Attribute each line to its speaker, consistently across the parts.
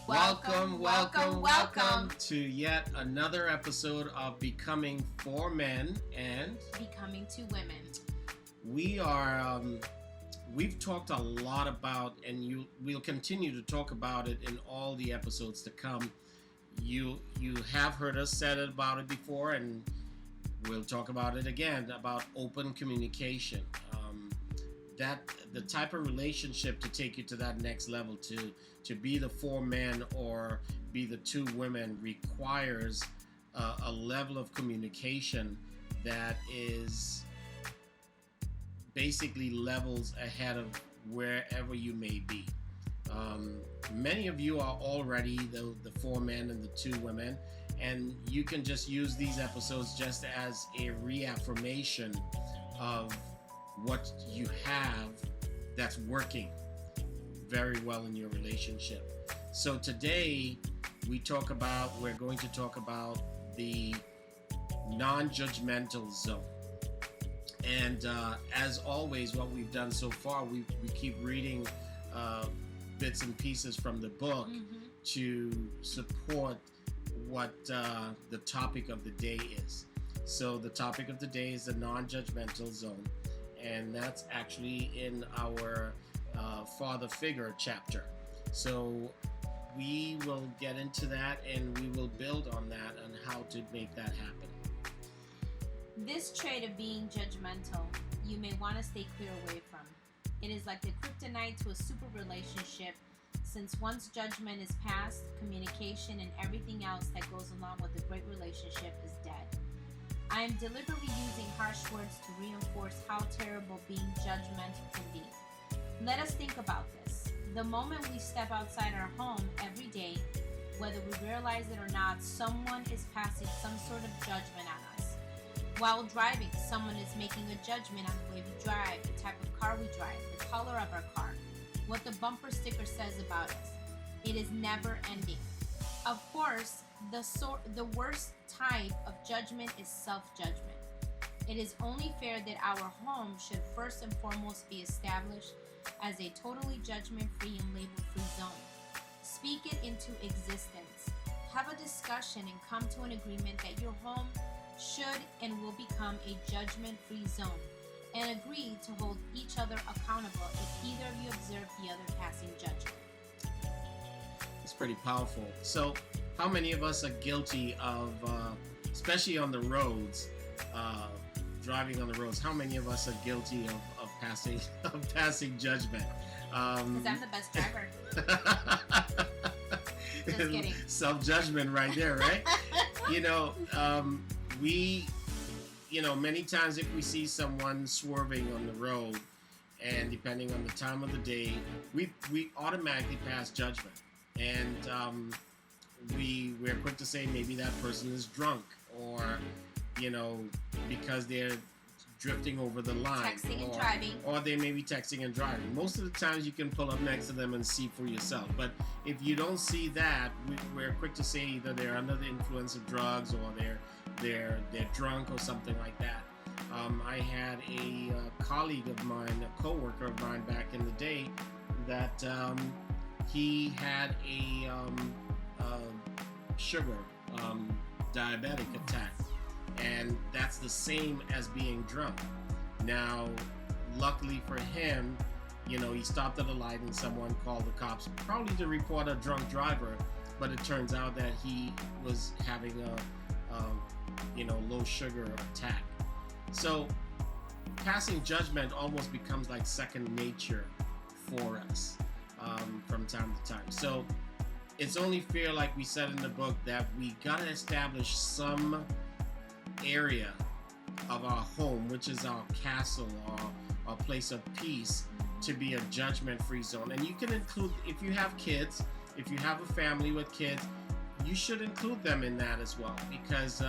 Speaker 1: Welcome to yet another episode of Becoming for Men and
Speaker 2: Becoming to Women.
Speaker 1: We've talked a lot about, and we'll continue to talk about it in all the episodes to come. You have heard us said about it before, and we'll talk about it again, about open communication. That the type of relationship to take you to that next level, to be the four men or be the two women, requires a level of communication that is basically levels ahead of wherever you may be. Many of you are already the four men and the two women, and you can just use these episodes just as a reaffirmation of what you have that's working very well in your relationship. So today we're going to talk about the non-judgmental zone. And as always, what we've done so far, we keep reading bits and pieces from the book to support what the topic of the day is. So the topic of the day is the non-judgmental zone. And that's actually in our father figure chapter. So we will get into that, and we will build on that and how to make that happen.
Speaker 2: This trait of being judgmental, you may want to stay clear away from. It is like the kryptonite to a super relationship, since once judgment is passed, communication and everything else that goes along with a great relationship is dead. I am deliberately using harsh words to reinforce how terrible being judgmental can be. Let us think about this. The moment we step outside our home every day, whether we realize it or not, someone is passing some sort of judgment on us. While driving, someone is making a judgment on the way we drive, the type of car we drive, the color of our car, what the bumper sticker says about us. It is never ending. Of course, the worst type of judgment is self-judgment. It is only fair that our home should first and foremost be established as a totally judgment-free and label-free zone. Speak it into existence. Have a discussion and come to an agreement that your home should and will become a judgment-free zone, and agree to hold each other accountable if either of you observe the other passing judgment.
Speaker 1: It's pretty powerful. So how many of us are guilty of, especially on the roads, driving on the roads, how many of us are guilty of passing judgment?
Speaker 2: Because I'm the best driver. Just kidding.
Speaker 1: Self-judgment right there, right? Many times if we see someone swerving on the road, and depending on the time of the day, we automatically pass judgment. And we're quick to say maybe that person is drunk, or because they're drifting over the line,
Speaker 2: texting and driving,
Speaker 1: or they may be texting and driving. Most of the times you can pull up next to them and see for yourself. But if you don't see that, we're quick to say either they're under the influence of drugs, or they're drunk, or something like that. I had a colleague of mine, a coworker of mine back in the day, that he had a sugar diabetic attack, and that's the same as being drunk. Now, luckily for him, he stopped at a light and someone called the cops, probably to report a drunk driver, but it turns out that he was having a low sugar attack. So passing judgment almost becomes like second nature for us from time to time. So it's only fair, like we said in the book, that we gotta establish some area of our home, which is our castle or our place of peace, to be a judgment-free zone. And you can include, if you have kids, if you have a family with kids, you should include them in that as well, because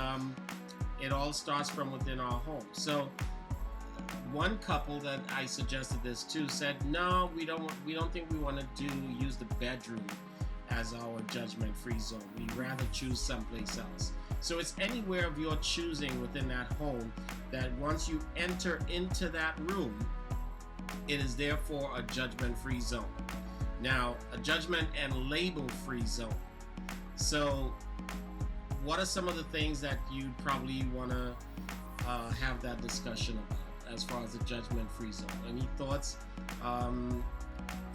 Speaker 1: it all starts from within our home. So one couple that I suggested this to said, no, we don't think we want to use the bedroom as our judgment-free zone. We'd rather choose someplace else. So it's anywhere of your choosing within that home that once you enter into that room, it is therefore a judgment-free zone. Now, a judgment and label free zone. So, what are some of the things that you'd probably want to have that discussion about as far as the judgment free zone? Any thoughts?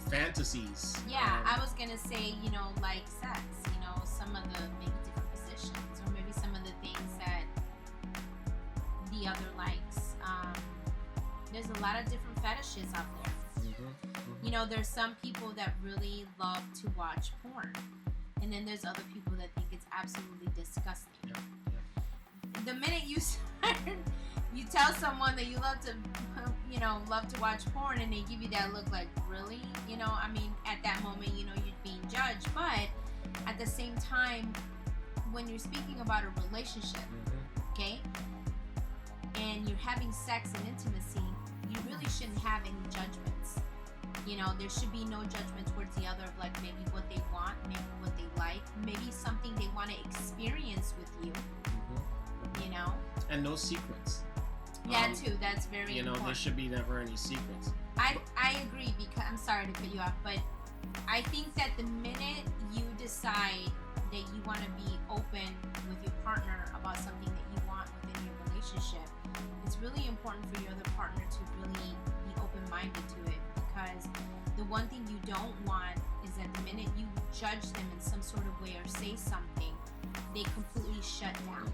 Speaker 1: Fantasies?
Speaker 2: Yeah, I was gonna say, like sex, some of the maybe different positions, or maybe some of the things that the other likes. There's a lot of different fetishes out there. There's some people that really love to watch porn, and then there's other people that think it's absolutely disgusting. The minute you start, you tell someone that you love to watch porn, and they give you that look like, really? At that moment, you're being judged. But at the same time, when you're speaking about a relationship, okay, and you're having sex and intimacy, you really shouldn't have any judgments. There should be no judgment towards the other of like maybe what they want, maybe what they like, maybe something they want to experience with you.
Speaker 1: And no secrets.
Speaker 2: That too, that's very important.
Speaker 1: There should be never any secrets.
Speaker 2: I agree, because I'm sorry to cut you off, but I think that the minute you decide that you want to be open with your partner about something that you want within your relationship, it's really important for your other partner to really be open-minded to it, because the one thing you don't want is that the minute you judge them in some sort of way or say something, they completely shut down.